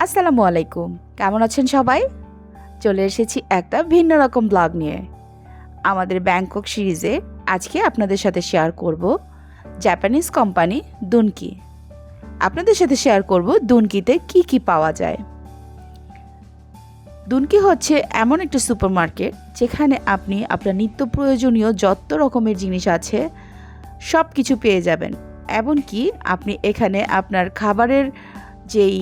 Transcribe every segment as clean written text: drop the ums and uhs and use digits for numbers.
আসসালামু আলাইকুম। কেমন আছেন সবাই? চলে এসেছি একটা ভিন্ন রকম ব্লগ নিয়ে। আমাদের ব্যাংকক সিরিজে আজকে আপনাদের সাথে শেয়ার করব জাপানিজ কোম্পানি দুনকি। আপনাদের সাথে শেয়ার করব দুনকিতে কি কি পাওয়া যায়। দুনকি হচ্ছে এমন একটি সুপারমার্কেট যেখানে আপনি আপনার নিত্য প্রয়োজনীয় যত রকমের জিনিস আছে সব কিছু পেয়ে যাবেন। এমনকি আপনি এখানে আপনার খাবারের যেই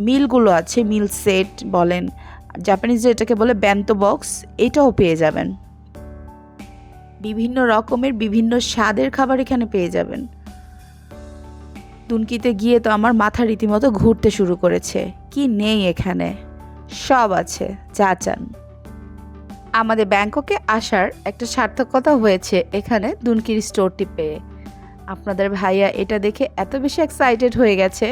মিলগুলো আছে, মিল সেট বলেন, জাপানিজ এটাকে বলে বেন্তো বক্স, এটাও পেয়ে যাবেন। বিভিন্ন রকমের বিভিন্ন স্বাদের খাবার এখানে পেয়ে যাবেন। দুনকিতে গিয়ে তো আমার মাথা রীতিমতো ঘুরতে শুরু করেছে। কি নেই এখানে, সব আছে যা চান। আমাদের ব্যাংককে আসার একটা সার্থকতা হয়েছে এখানে দুনকির স্টোরটি পেয়ে। আপনাদের ভাইয়া এটা দেখে এত বেশি এক্সাইটেড হয়ে গেছে।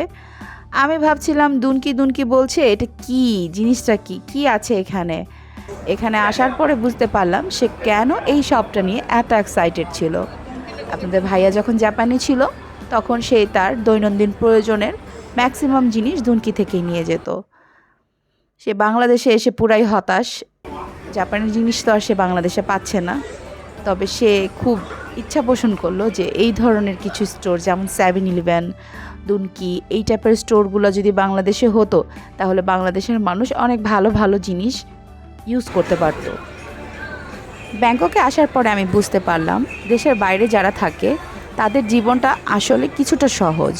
আমি ভাবছিলাম দুনকি দুনকি বলছে, এটা কি জিনিসটা, কি আছে এখানে। এখানে আসার পরে বুঝতে পারলাম সে কেন এই শপটা নিয়ে এত এক্সাইটেড ছিল। আপনাদের ভাইয়া যখন জাপানে ছিল তখন সে তার দৈনন্দিন প্রয়োজনের ম্যাক্সিমাম জিনিস দুনকি থেকেই নিয়ে যেত। সে বাংলাদেশে এসে পুরাই হতাশ, জাপানের জিনিস তো আর সে বাংলাদেশে পাচ্ছে না। তবে সে খুব ইচ্ছা পোষণ করলো যে এই ধরনের কিছু স্টোর যেমন 7-Eleven, দুনকি, এই টাইপের স্টোরগুলো যদি বাংলাদেশে হতো তাহলে বাংলাদেশের মানুষ অনেক ভালো ভালো জিনিস ইউজ করতে পারত। ব্যাংককে আসার পরে আমি বুঝতে পারলাম দেশের বাইরে যারা থাকে তাদের জীবনটা আসলে কিছুটা সহজ।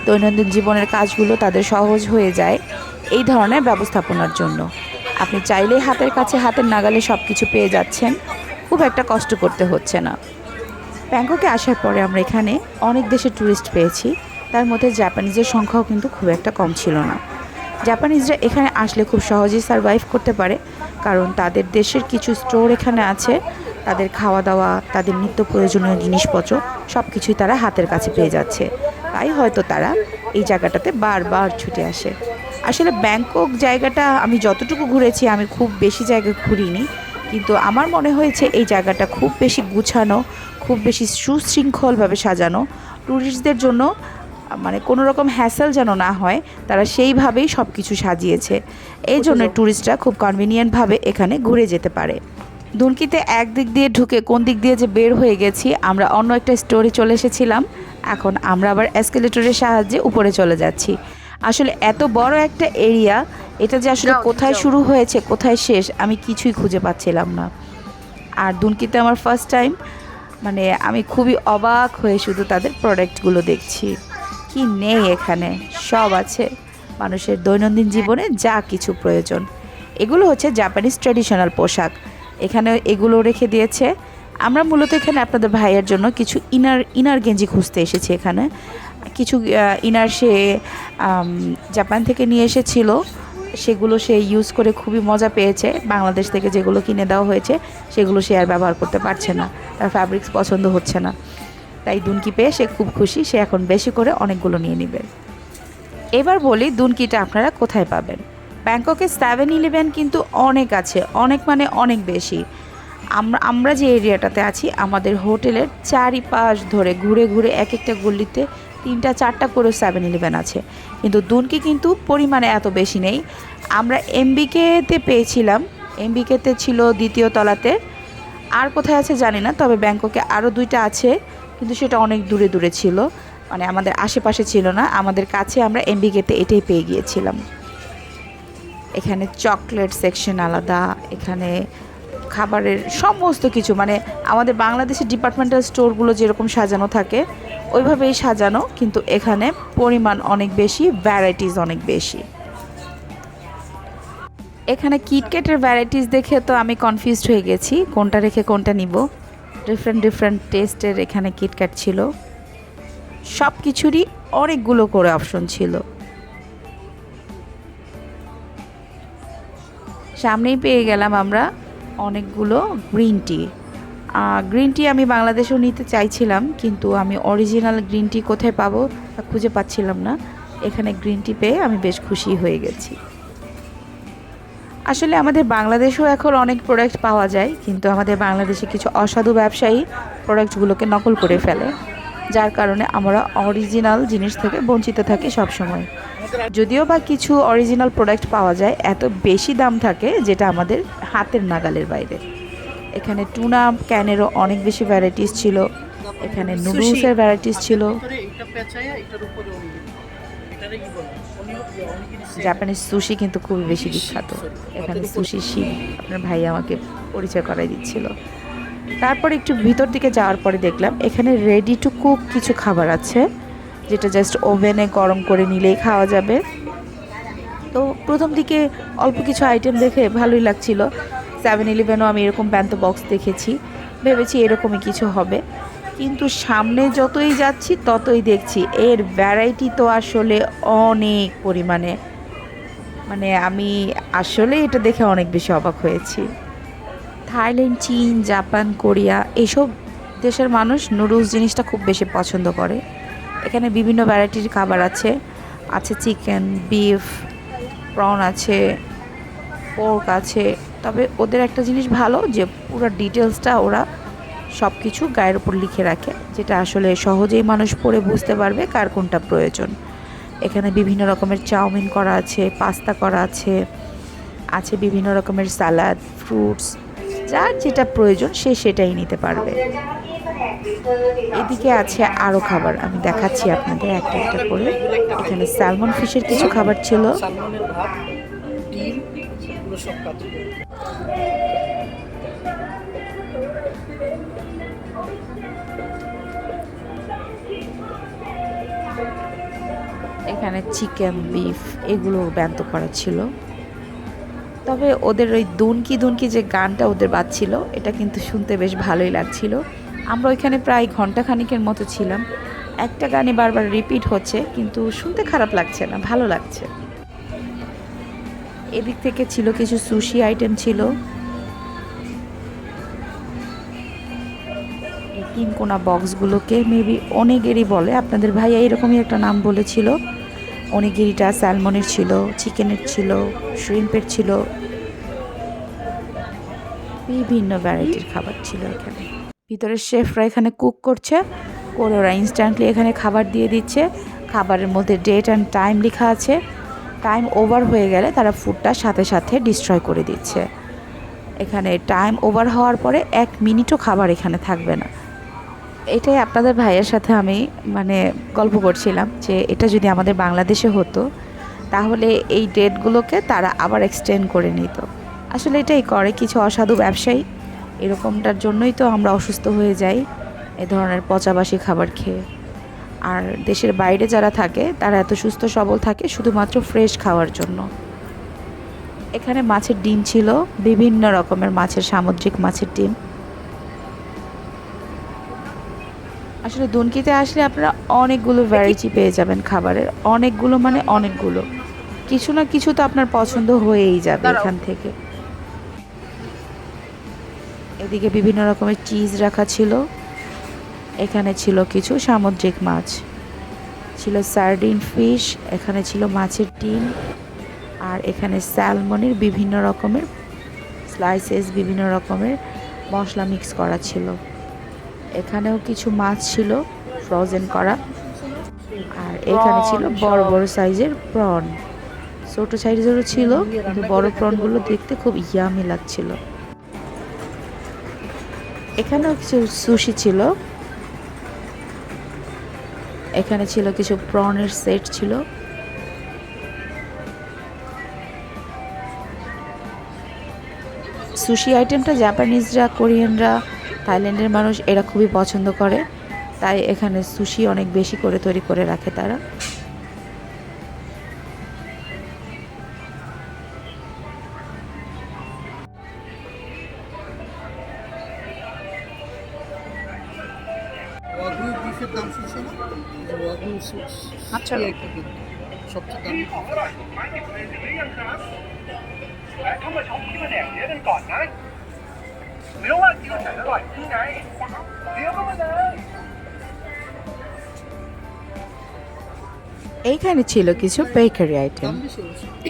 দৈনন্দিন জীবনের কাজগুলো তাদের সহজ হয়ে যায় এই ধরনের ব্যবস্থাপনার জন্য। আপনি চাইলেই হাতের কাছে, হাতের নাগালে সব কিছু পেয়ে যাচ্ছেন, খুব একটা কষ্ট করতে হচ্ছে না। ব্যাংককে আসার পরে আমরা এখানে অনেক দেশের ট্যুরিস্ট পেয়েছি, তার মধ্যে জাপানিজের সংখ্যাও কিন্তু খুব একটা কম ছিল না। জাপানিজরা এখানে আসলে খুব সহজেই সারভাইভ করতে পারে, কারণ তাদের দেশের কিছু স্টোর এখানে আছে। তাদের খাওয়া দাওয়া, তাদের নিত্য প্রয়োজনীয় জিনিসপত্র সব কিছুই তারা হাতের কাছে পেয়ে যাচ্ছে। তাই হয়তো তারা এই জায়গাটাতে বারবার ছুটে আসে। আসলে ব্যাংকক জায়গাটা আমি যতটুকু ঘুরেছি, আমি খুব বেশি জায়গা ঘুরিনি, কিন্তু আমার মনে হয়েছে এই জায়গাটা খুব বেশি গুছানো, খুব বেশি সুশৃঙ্খলভাবে সাজানো। ট্যুরিস্টদের জন্য মানে কোনো রকম হ্যাসেল যেন না হয়, তারা সেইভাবেই সব কিছু সাজিয়েছে। এই জন্য ট্যুরিস্টরা খুব কনভিনিয়েন্টভাবে এখানে ঘুরে যেতে পারে। দুনকিতে এক দিক দিয়ে ঢুকে কোন দিক দিয়ে যে বের হয়ে গেছি, আমরা অন্য একটা স্টোরে চলে এসেছিলাম। এখন আমরা আবার এসকেলেটরের সাহায্যে উপরে চলে যাচ্ছি। আসলে এত বড় একটা এরিয়া, এটা যে আসলে কোথায় শুরু হয়েছে কোথায় শেষ আমি কিছুই খুঁজে পাচ্ছিলাম না। আর দুনকিতে আমার ফার্স্ট টাইম, মানে আমি খুবই অবাক হয়ে শুধু তাদের প্রোডাক্টগুলো দেখছি। কি নেই এখানে, সব আছে মানুষের দৈনন্দিন জীবনে যা কিছু প্রয়োজন। এগুলো হচ্ছে জাপানিজ ট্র্যাডিশনাল পোশাক, এখানে এগুলো রেখে দিয়েছে। আমরা মূলত এখানে আপনাদের ভাইয়ের জন্য কিছু ইনার গেঞ্জি খুঁজতে এসেছি। এখানে কিছু ইনার সে জাপান থেকে নিয়ে এসেছিল, সেগুলো সে ইউজ করে খুবই মজা পেয়েছে। বাংলাদেশ থেকে যেগুলো কিনে দেওয়া হয়েছে সেগুলো সে আর ব্যবহার করতে পারছে না, তার ফ্যাব্রিক্স পছন্দ হচ্ছে না। তাই দুনকি পেয়ে সে খুব খুশি, সে এখন বেশি করে অনেকগুলো নিয়ে নেবে। এবার বলি দুনকিটা আপনারা কোথায় পাবেন। ব্যাংককে 7-Eleven কিন্তু অনেক আছে, অনেক মানে অনেক বেশি। আমরা যে এরিয়াটাতে আছি, আমাদের হোটেলের চারিপাশ ধরে ঘুরে ঘুরে এক একটা গলিতে 3-4টা করে 7-Eleven আছে, কিন্তু দুনকি কিন্তু পরিমাণে এত বেশি নেই। আমরা এমবিকেতে পেয়েছিলাম, এমবিকেতে ছিল দ্বিতীয় তলাতে, আর কোথায় আছে জানি না। তবে ব্যাংককে আরও 2টা আছে, কিন্তু সেটা অনেক দূরে দূরে ছিল, মানে আমাদের আশেপাশে ছিল না, আমাদের কাছে। আমরা এমবিকেতে এটাই পেয়ে গিয়েছিলাম। এখানে চকলেট সেকশন আলাদা, এখানে খাবারের সমস্ত কিছু, মানে আমাদের বাংলাদেশের ডিপার্টমেন্টাল স্টোরগুলো যেরকম সাজানো থাকে ওইভাবেই সাজানো, কিন্তু এখানে পরিমাণ অনেক বেশি, ভ্যারাইটিস অনেক বেশি। এখানে কিটক্যাটের ভ্যারাইটিস দেখে তো আমি কনফিউজড হয়ে গেছি কোনটা রেখে কোনটা নিব। ডিফারেন্ট টেস্টের এখানে কিটক্যাট ছিল, সব কিছুরই অনেকগুলো করে অপশন ছিল। সামনেই পেয়ে গেলাম আমরা অনেকগুলো গ্রিন টি আমি বাংলাদেশেও নিতে চাইছিলাম, কিন্তু আমি অরিজিনাল গ্রিন টি কোথায় পাবো তা খুঁজে পাচ্ছিলাম না। এখানে গ্রিন টি পেয়ে আমি বেশ খুশি হয়ে গেছি। আসলে আমাদের বাংলাদেশেও এখন অনেক প্রোডাক্ট পাওয়া যায়, কিন্তু আমাদের বাংলাদেশে কিছু অসাধু ব্যবসায়ী প্রোডাক্টগুলোকে নকল করে ফেলে। যার কারণে আমরা অরিজিনাল জিনিস থেকে বঞ্চিত থাকি সবসময়। যদিও বা কিছু অরিজিনাল প্রোডাক্ট পাওয়া যায়, এত বেশি দাম থাকে যেটা আমাদের হাতের নাগালের বাইরে। এখানে টুনা ক্যানেরও অনেক বেশি ভ্যারাইটিস ছিল, এখানে নুডলসের ভ্যারাইটিস ছিল। জাপানিজ সুশি কিন্তু খুবই বেশি বিখ্যাত। এখানে সুশি শিপ আপনার ভাই আমাকে পরিচয় করাই দিচ্ছিল। তারপর একটু ভিতর দিকে যাওয়ার পরে দেখলাম এখানে রেডি টু কুক কিছু খাবার আছে, যেটা জাস্ট ওভেনে গরম করে নিলেই খাওয়া যাবে। তো প্রথম দিকে অল্প কিছু আইটেম দেখে ভালোই লাগছিল। 7-Eleven-ও আমি এরকম ব্যান্তো বক্স দেখেছি, ভেবেছি এরকমই কিছু হবে, কিন্তু সামনে যতই যাচ্ছি ততই দেখছি এর ভ্যারাইটি তো আসলে অনেক পরিমাণে। মানে আমি আসলে এটা দেখে অনেক বেশি অবাক হয়েছি। থাইল্যান্ড, চীন, জাপান, কোরিয়া এইসব দেশের মানুষ নুডলস জিনিসটা খুব বেশি পছন্দ করে। এখানে বিভিন্ন ভ্যারাইটির খাবার আছে, আছে চিকেন, বিফ, প্রন আছে, পোর্ক আছে। তবে ওদের একটা জিনিস ভালো যে পুরো ডিটেলসটা ওরা সব কিছু গায়ের উপর লিখে রাখে, যেটা আসলে সহজেই মানুষ পড়ে বুঝতে পারবে কার কোনটা প্রয়োজন। এখানে বিভিন্ন রকমের চাউমিন করা আছে, পাস্তা করা আছে, আছে বিভিন্ন রকমের সালাদ, ফ্রুটস, যার যেটা প্রয়োজন সে সেটাই নিতে পারবে। এদিকে আছে আরও খাবার, আমি দেখাচ্ছি আপনাদের একটা একটা করে। এখানে স্যালমন ফিশের কিছু খাবার ছিল। এখানে চিকেন, বিফ এগুলো ব্যান্তো করা ছিল। তবে ওদের ওই দুনকি দুনকি যে গানটা ওদের বাজছিল, এটা কিন্তু শুনতে বেশ ভালোই লাগছিল। আমরা ওইখানে প্রায় ঘন্টাখানিকের মতো ছিলাম। একটা গানই বারবার রিপিট হচ্ছে, কিন্তু শুনতে খারাপ লাগছে না, ভালো লাগছে। এদিক থেকে ছিল কিছু সুশি আইটেম ছিল। এই 3 কোনা বক্সগুলোকে মেবি অনেগেরি বলে, আপনাদের ভাইয়া এরকমই একটা নাম বলেছিল। অনিগিরিটা স্যালমনের ছিল, চিকেনের ছিল, শ্রিম্পের ছিল, বিভিন্ন ভ্যারাইটির খাবার ছিল এখানে। ভিতরে শেফরা এখানে কুক করছে, করে ওরা ইনস্ট্যান্টলি এখানে খাবার দিয়ে দিচ্ছে। খাবারের মধ্যে ডেট অ্যান্ড টাইম লেখা আছে, টাইম ওভার হয়ে গেলে তারা ফুডটা সাথে সাথে ডিস্ট্রয় করে দিচ্ছে। এখানে টাইম ওভার হওয়ার পরে 1 মিনিটও খাবার এখানে থাকবে না। এটাই আপনাদের ভাইয়ের সাথে আমি মানে গল্প করছিলাম যে এটা যদি আমাদের বাংলাদেশে হতো তাহলে এই ডেটগুলোকে তারা আবার এক্সটেন্ড করে নিত। আসলে এটাই করে কিছু অসাধু ব্যবসায়ী, এরকমটার জন্যই তো আমরা অসুস্থ হয়ে যাই এ ধরনের পচাবাসি খাবার খেয়ে। আর দেশের বাইরে যারা থাকে তারা এত সুস্থ সবল থাকে শুধুমাত্র ফ্রেশ খাওয়ার জন্য। এখানে মাছের ডিম ছিল, বিভিন্ন রকমের মাছের, সামুদ্রিক মাছের ডিম। আসলে দুনকিতে আসলে আপনারা অনেকগুলো ভ্যারাইটি পেয়ে যাবেন খাবারের, অনেকগুলো মানে অনেকগুলো, কিছু না কিছু তো আপনার পছন্দ হয়েই যাবে এখান থেকে। এদিকে বিভিন্ন রকমের চিজ রাখা ছিল। এখানে ছিল কিছু সামুদ্রিক মাছ, ছিল সার্ডিন ফিশ, এখানে ছিল মাছের ডিম, আর এখানে স্যালমনের বিভিন্ন রকমের স্লাইসেস, বিভিন্ন রকমের মশলা মিক্স করা ছিল। এখানেও কিছু মাছ ছিল ফ্রোজেন করা, আর এখানে ছিল বড় বড় সাইজের প্রন। ছোট সাইজেরও ছিল, কিন্তু বড় প্রনগুলো দেখতে খুব ইয়ামি লাগছিল। এখানেও কিছু সুশি ছিল, এখানে ছিল কিছু প্রনের সেট ছিল। সুশি আইটেমটা জাপানিজরা, কোরিয়ানরা, থাইল্যান্ডের মানুষ এরা খুবই পছন্দ করে, তাই এখানে সুশি অনেক বেশি করে তৈরি করে রাখে তারা। আচ্ছা, সবচেয়ে এইখানে ছিল কিছু বেকারি আইটেম।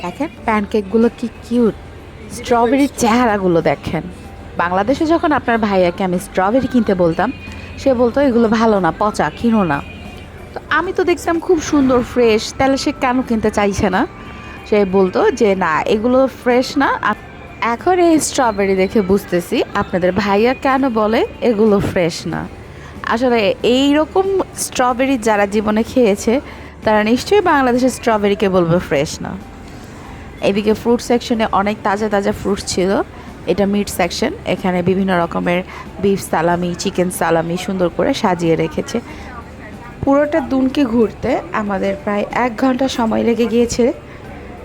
দেখেন প্যানকেকগুলো কি কিউট, স্ট্রবেরির চেহারাগুলো দেখেন। বাংলাদেশে যখন আপনার ভাইয়াকে আমি স্ট্রবেরি কিনতে বলতাম, সে বলতো এগুলো ভালো না, পচা, কিনো না। তো আমি তো দেখছিলাম খুব সুন্দর ফ্রেশ, তাহলে সে কেন কিনতে চাইছে না? সে বলতো যে না, এগুলো ফ্রেশ না। এখন এই স্ট্রবেরি দেখে বুঝতেছি আপনাদের ভাইয়া কেন বলে এগুলো ফ্রেশ না। আসলে এই রকম স্ট্রবেরি যারা জীবনে খেয়েছে তারা নিশ্চয়ই বাংলাদেশের স্ট্রবেরিকে বলবে ফ্রেশ না। এদিকে ফ্রুট সেকশনে অনেক তাজা তাজা ফ্রুটস ছিল। এটা মিট সেকশন, এখানে বিভিন্ন রকমের বিফ সালামি, চিকেন সালামি সুন্দর করে সাজিয়ে রেখেছে। পুরোটা দুনকে ঘুরতে আমাদের প্রায় 1 ঘন্টা সময় লেগে গিয়েছে।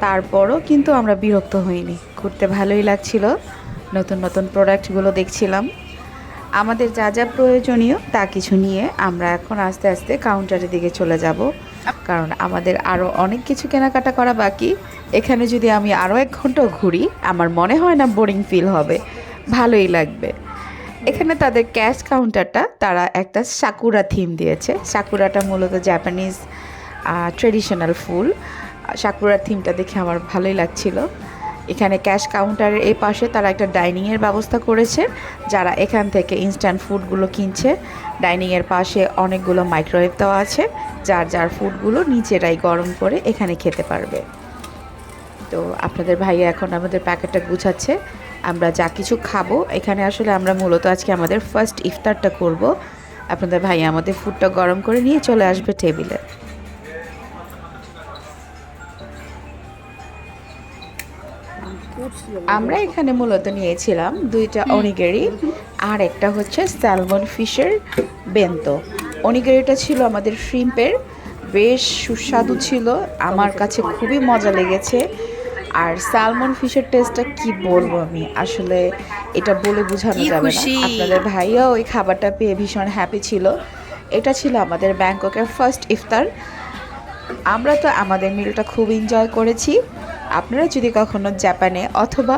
তারপরও কিন্তু আমরা বিরক্ত হইনি, ঘুরতে ভালোই লাগছিল। নতুন নতুন প্রোডাক্টগুলো দেখছিলাম। আমাদের যা যা প্রয়োজনীয় তা কিছু নিয়ে আমরা এখন আস্তে আস্তে কাউন্টারের দিকে চলে যাব, কারণ আমাদের আরও অনেক কিছু কেনাকাটা করা বাকি। এখানে যদি আমি আরও 1 ঘন্টা ঘুরি আমার মনে হয় না বোরিং ফিল হবে, ভালোই লাগবে। এখানে তাদের ক্যাশ কাউন্টারটা তারা একটা সাকুরা থিম দিয়েছে। সাকুরাটা মূলত জাপানিজ ট্রেডিশনাল ফুল। সাকুরার থিমটা দেখে আমার ভালোই লাগছিল। এখানে ক্যাশ কাউন্টারের এই পাশে তারা একটা ডাইনিংয়ের ব্যবস্থা করেছে। যারা এখান থেকে ইনস্ট্যান্ট ফুডগুলো কিনছে, ডাইনিংয়ের পাশে অনেকগুলো মাইক্রোওয়েভ দেওয়া আছে, যার যার ফুডগুলো নিজেরাই গরম করে এখানে খেতে পারবে। তো আপনাদের ভাইয়া এখন আমাদের প্যাকেটটা গুছাচ্ছে। আমরা যা কিছু খাবো এখানে, আসলে আমরা মূলত আজকে আমাদের ফার্স্ট ইফতারটা করব। আপনাদের ভাইয়া আমাদের ফুডটা গরম করে নিয়ে চলে আসবে টেবিলে। আমরা এখানে মূলত নিয়েছিলাম 2টা অনিগেরি আর একটা হচ্ছে স্যালমন ফিশের বেন্তো। অনিগেরিটা ছিল আমাদের শ্রিম্পের, বেশ সুস্বাদু ছিল, আমার কাছে খুবই মজা লেগেছে। আর স্যালমন ফিশের টেস্টটা কি বলবো আমি, আসলে এটা বলে বোঝানো যাবে না। আপনাদের ভাইয়া ওই খাবারটা পেয়ে ভীষণ হ্যাপি ছিল। এটা ছিল আমাদের ব্যাংককের ফার্স্ট ইফতার। আমরা তো আমাদের মিলটা খুব এনজয় করেছি। আপনারা যদি কখনো জাপানে অথবা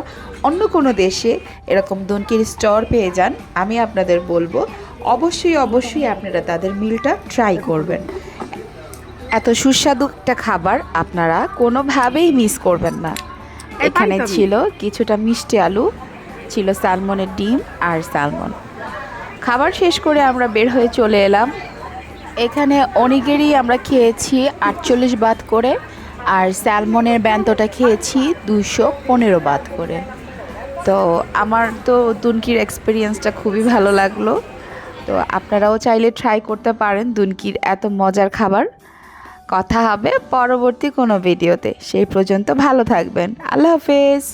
অন্য কোনো দেশে এরকম দুনকির স্টোর পেয়ে যান, আমি আপনাদের বলবো অবশ্যই অবশ্যই আপনারা তাদের মিলটা ট্রাই করবেন। এত সুস্বাদু একটা খাবার আপনারা কোনোভাবেই মিস করবেন না। এখানে ছিল কিছুটা মিষ্টি আলু, ছিল স্যালমনের ডিম আর স্যালমন। খাবার শেষ করে আমরা বের হয়ে চলে এলাম। এখানে অনিগেরি আমরা খেয়েছি 48 বাত করে, আর স্যালমনের ব্যান্তটা খেয়েছি 215 বাত করে। তো আমার তো দুনকির এক্সপিরিয়েন্সটা খুবই ভালো লাগলো। তো আপনারাও চাইলে ট্রাই করতে পারেন দুনকির এত মজার খাবার। কথা হবে পরবর্তী কোনো ভিডিওতে, সেই পর্যন্ত ভালো থাকবেন। আল্লাহ হাফেজ।